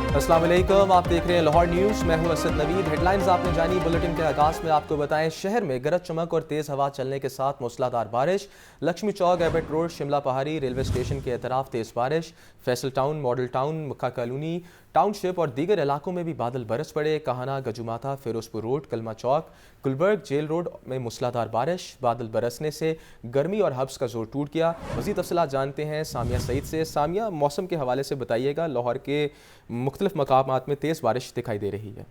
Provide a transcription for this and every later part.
अस्सलाम वालेकुम, आप देख रहे हैं लाहौर न्यूज़। मैं हूं असद नवीद। हेडलाइंस आपने जानी। बुलेटिन के आगाज़ में आपको बताएं, शहर में गरज चमक और तेज़ हवा चलने के साथ मूसलाधार बारिश। लक्ष्मी चौक, एबट रोड, शिमला पहाड़ी, रेलवे स्टेशन के अतराफ तेज़ बारिश। फैसल टाउन, मॉडल टाउन, मुक्का कॉलोनी, टाउनशिप और दीगर इलाकों में भी बादल बरस पड़े। कहाना, गजुमाथा, फिरोजपुर रोड, कलमा चौक, गुलबर्ग, जेल रोड में मूसलाधार बारिश। बादल बरसने से गर्मी और हब्स का जोर टूट गया। मज़ीद तफसीलात जानते हैं सामिया सईद से। सामिया, मौसम के हवाले से बताइएगा, लाहौर के मुख्तलिफ मकामात में तेज़ बारिश दिखाई दे रही है।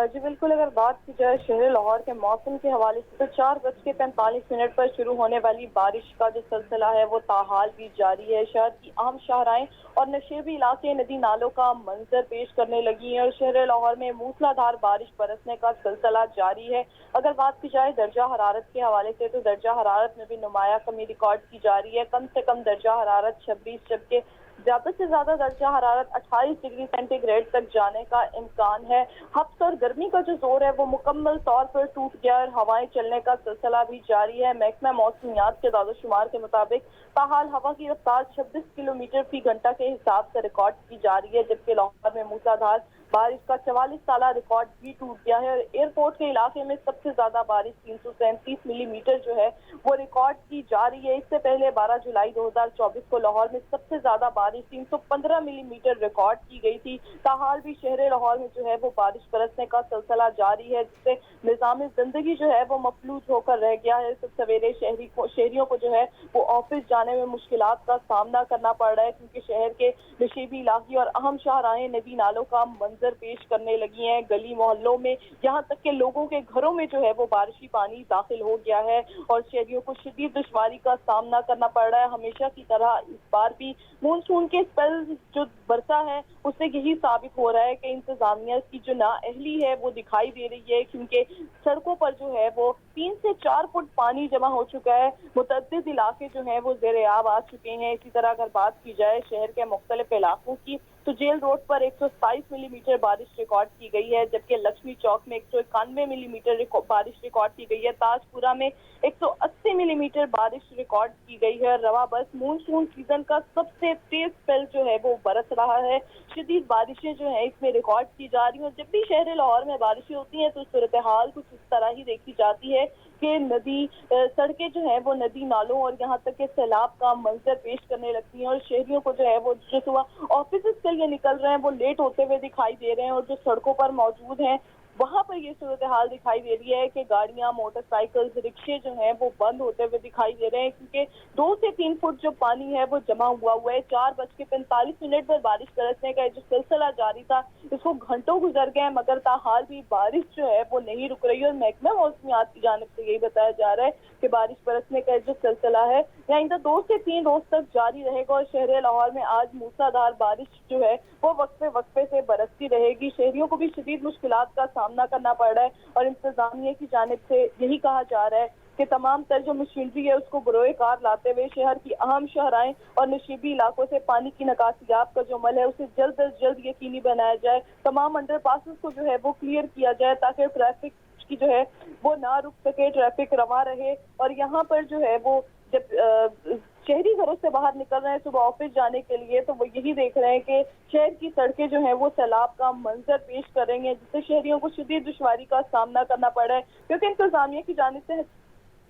जी बिल्कुल, अगर बात की जाए शहर लाहौर के मौसम के हवाले से तो 4:45 पर शुरू होने वाली बारिश का जो सिलसिला है वो ताहाल भी जारी है। शहर की अहम शाहराएं और नशेबी इलाके नदी नालों का मंजर पेश करने लगी हैं और शहर लाहौर में मूसलाधार बारिश बरसने का सिलसिला जारी है। अगर बात की जाए दर्जा हरारत के हवाले से तो दर्जा हरारत में भी नुमाया कमी रिकॉर्ड की जा रही है। कम से कम दर्जा हरारत 26, जबकि ज्यादा से ज्यादा दर्जा हरारत 28 डिग्री सेंटीग्रेड तक जाने का इम्कान है। हब्स और गर्मी का जो जोर है वो मुकम्मल तौर पर टूट गया और हवाएं चलने का सिलसिला भी जारी है। महकमा मौसमियात के दादोशुमार के मुताबिक ताहाल हवा की रफ्तार 26 किलोमीटर फी घंटा के हिसाब से रिकॉर्ड की जा रही है, जबकि लाहौर में मूसलाधार बारिश का 44 साला रिकॉर्ड भी टूट गया है। एयरपोर्ट के इलाके में सबसे ज्यादा बारिश 337 मिलीमीटर जो है वो रिकॉर्ड की जा रही है। इससे पहले 12 जुलाई 2024 को लाहौर में सबसे ज्यादा बारिश 315 मिलीमीटर रिकॉर्ड की गई थी। ताहाल भी शहर लाहौर में जो है वो बारिश बरसने का सिलसिला जारी है, जिससे निजाम जिंदगी जो है वो मफलूज होकर रह गया है। सब सवेरे शहरियों को जो है वो ऑफिस जाने में मुश्किलात का सामना करना पड़ रहा है, क्योंकि शहर के नशेबी इलाके और अहम शाहराएं नदी नालों का मंजर पेश करने लगी हैं। गली मोहल्लों में, यहाँ तक के लोगों के घरों में जो है वो बारिशी पानी दाखिल हो गया है और शहरियों को शदीद दुश्वारी का सामना करना पड़ रहा है। हमेशा की तरह इस बार भी मानसून के स्पेल जो बरसा है उससे यही साबित हो रहा है कि इंतजामिया की जो नाअहली है वो दिखाई दे रही है, क्योंकि सड़कों पर जो है वो 3 से 4 फुट पानी जमा हो चुका है। मुतअद्दिद इलाके जो है वो ज़ेर-ए-आब आ चुके हैं। इसी तरह अगर बात की जाए शहर के मुख्तलिफ इलाकों की तो जेल रोड पर 127 मिलीमीटर बारिश रिकॉर्ड की गई है, जबकि लक्ष्मी चौक में 191 मिलीमीटर बारिश रिकॉर्ड की गई है। ताजपुरा में 180 मिलीमीटर बारिश रिकॉर्ड की गई है। रवा बस मानसून सीजन का सबसे तेज स्पेल जो है वो बरस रहा है। शदीद बारिशें जो है इसमें रिकॉर्ड की जा रही हैं। जब भी शहर लाहौर में बारिशें होती हैं तो सूरत हाल कुछ इस तरह ही देखी जाती है कि नदी सड़कें जो है वो नदी नालों और यहाँ तक के सैलाब का मंजर पेश करने लगती हैं और शहरियों को जो है वो जो सुबह ऑफिस के लिए निकल रहे हैं वो लेट होते हुए दिखाई दे रहे हैं और जो सड़कों पर मौजूद हैं वहां पर ये सूरत हाल दिखाई दे रही है कि गाड़ियां, मोटरसाइकिल, रिक्शे जो हैं वो बंद होते हुए दिखाई दे रहे हैं, क्योंकि 2 से 3 फुट जो पानी है वो जमा हुआ है। 4:45 पर बारिश बरसने का जो सिलसिला जारी था इसको घंटों गुजर गए, मगर ताहाल भी बारिश जो है वो नहीं रुक रही और महकमा मौसमियात की जानिब से यही बताया जा रहा है कि बारिश बरसने का जो सिलसिला है आइंदा 2 से 3 रोज तक जारी रहेगा और शहर लाहौर में आज मूसलाधार बारिश जो है वो वक्फे से बरसती रहेगी। शहरियों को भी शदीद मुश्किलात का सामना करना पड़ रहा है और इंतजामिया की जानिब से यही कहा जा रहा है कि तमाम तर जो मशीनरी है उसको बरोए कार लाते हुए शहर की अहम शहराएं और नशीबी इलाकों से पानी की निकासियात का जो अमल है उसे जल्द अज जल्द यकीनी बनाया जाए। तमाम अंडर पासेस को जो है वो क्लियर किया जाए ताकि ट्रैफिक की जो है वो ना रुक सके, ट्रैफिक रवा रहे। और यहाँ पर जो है वो जब शहरी घरों से बाहर निकल रहे हैं सुबह ऑफिस जाने के लिए तो वो यही देख रहे हैं कि शहर की सड़कें जो हैं वो सैलाब का मंजर पेश कर रही हैं, जिससे शहरियों को शदीद दुश्वारी का सामना करना पड़ रहा है। क्योंकि इंतजामिया की जानिब से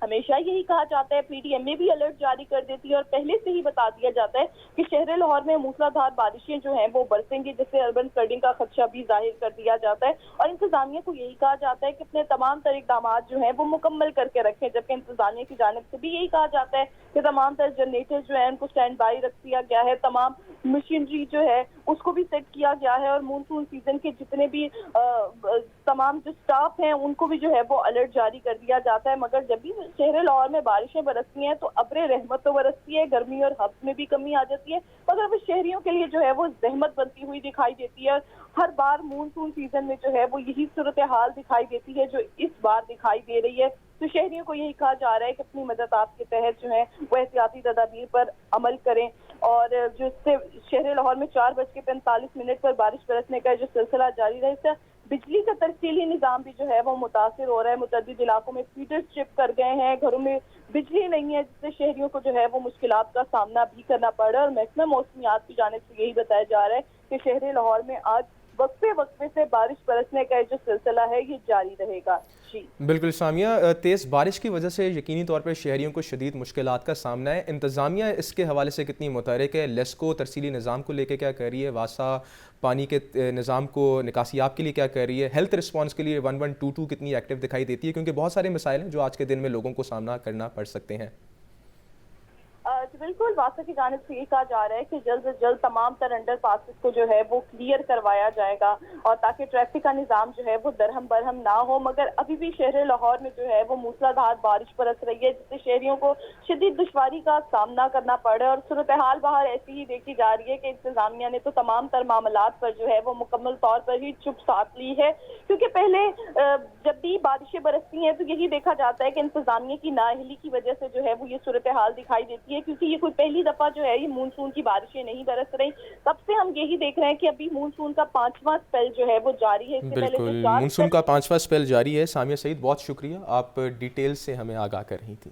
हमेशा यही कहा जाता है, पीडीएमए भी अलर्ट जारी कर देती है और पहले से ही बता दिया जाता है कि शहर लाहौर में मूसलाधार बारिशें जो हैं वो बरसेंगी, जिससे अर्बन फ्लडिंग का खदशा भी जाहिर कर दिया जाता है और इंतजामिया को यही कहा जाता है कि अपने तमाम तर इक़दाम जो हैं वो मुकम्मल करके रखें। जबकि इंतजामिया की जानिब से भी यही कहा जाता है कि तमाम तर जनरेटर जो है उनको स्टैंड बाई रख दिया गया है, तमाम मशीनरी जो है उसको भी सेट किया गया है और मानसून सीजन के जितने भी तमाम जो स्टाफ हैं उनको भी जो है वो अलर्ट जारी कर दिया जाता है। मगर जब भी शहर लाहौर में बारिशें बरसती हैं तो अब्रे रहमत तो बरसती है, गर्मी और हब्स में भी कमी आ जाती है, मगर वो शहरियों के लिए जो है वो जहमत बनती हुई दिखाई देती है। हर बार मानसून सीजन में जो है वो यही सूरत हाल दिखाई देती है जो इस बार दिखाई दे रही है। तो शहरियों को यही कहा जा रहा है कि अपनी मदद आपके तहत जो है वो एहतियाती तदाबीर पर अमल करें और जो इससे शहर लाहौर में 4:45 पर बारिश बरसने का जो सिलसिला जारी रहे बिजली का तरसीली निज़ाम भी जो है वो मुतासिर हो रहा है। मुतअद्दिद इलाकों में फीडर स्ट्रिप कर गए हैं, घरों में बिजली नहीं है, जिससे शहरियों को जो है वो मुश्किलात का सामना भी करना पड़ रहा है। और महकमा मौसमियात की जानिब से यही बताया जा रहा है कि शहर लाहौर में आज वक्फे वक्फे से बारिश बरसने का जो सिलसिला है ये जारी रहेगा। जी बिल्कुल सामिया, तेज़ बारिश की वजह से यकीनी तौर पर शहरियों को शदीद मुश्किलात का सामना है। इंतज़ामिया इसके हवाले से कितनी मुतहरिक है? लेस्को तरसीली निज़ाम को लेकर क्या कर रही है? वासा पानी के निज़ाम को निकासियाब के लिए क्या कर रही है? हेल्थ रिस्पॉन्स के लिए 1122 कितनी एक्टिव दिखाई देती है? क्योंकि बहुत सारे मसाइल हैं जो आज के दिन में लोगों को सामना करना पड़ सकते हैं। जी बिल्कुल, वासा की जानिब से ये कहा जा रहा है कि जल्द से जल्द तमाम तर अंडर पासिस को जो है वो क्लियर करवाया जाएगा और ताकि ट्रैफिक का निज़ाम जो है वो दरहम बरहम ना हो। मगर अभी भी शहर लाहौर में जो है वो मूसलाधार बारिश बरस रही है, जिससे शहरियों को शदीद दुश्वारी का सामना करना पड़ रहा है। और सूरत हाल बाहर ऐसी ही देखी जा रही है कि इंतजामिया ने तो तमाम तर मामलात पर जो है वो मुकम्मल तौर पर ही चुप साथ ली है, क्योंकि पहले जब भी बारिशें बरसती हैं तो यही देखा जाता है कि इंतजामिया की नाअहली की वजह से जो है वो ये सूरत हाल दिखाई देती है, क्योंकि ये कोई पहली दफा जो है ये मानसून की बारिशें नहीं बरस रही। तब से हम यही देख रहे हैं कि अभी मानसून का 5वां स्पेल जो है वो जारी है। इससे पहले बिल्कुल, जो 4 मानसून का 5वां स्पेल जारी है। सामिया सईद, बहुत शुक्रिया, आप डिटेल से हमें आगाह कर रही थी।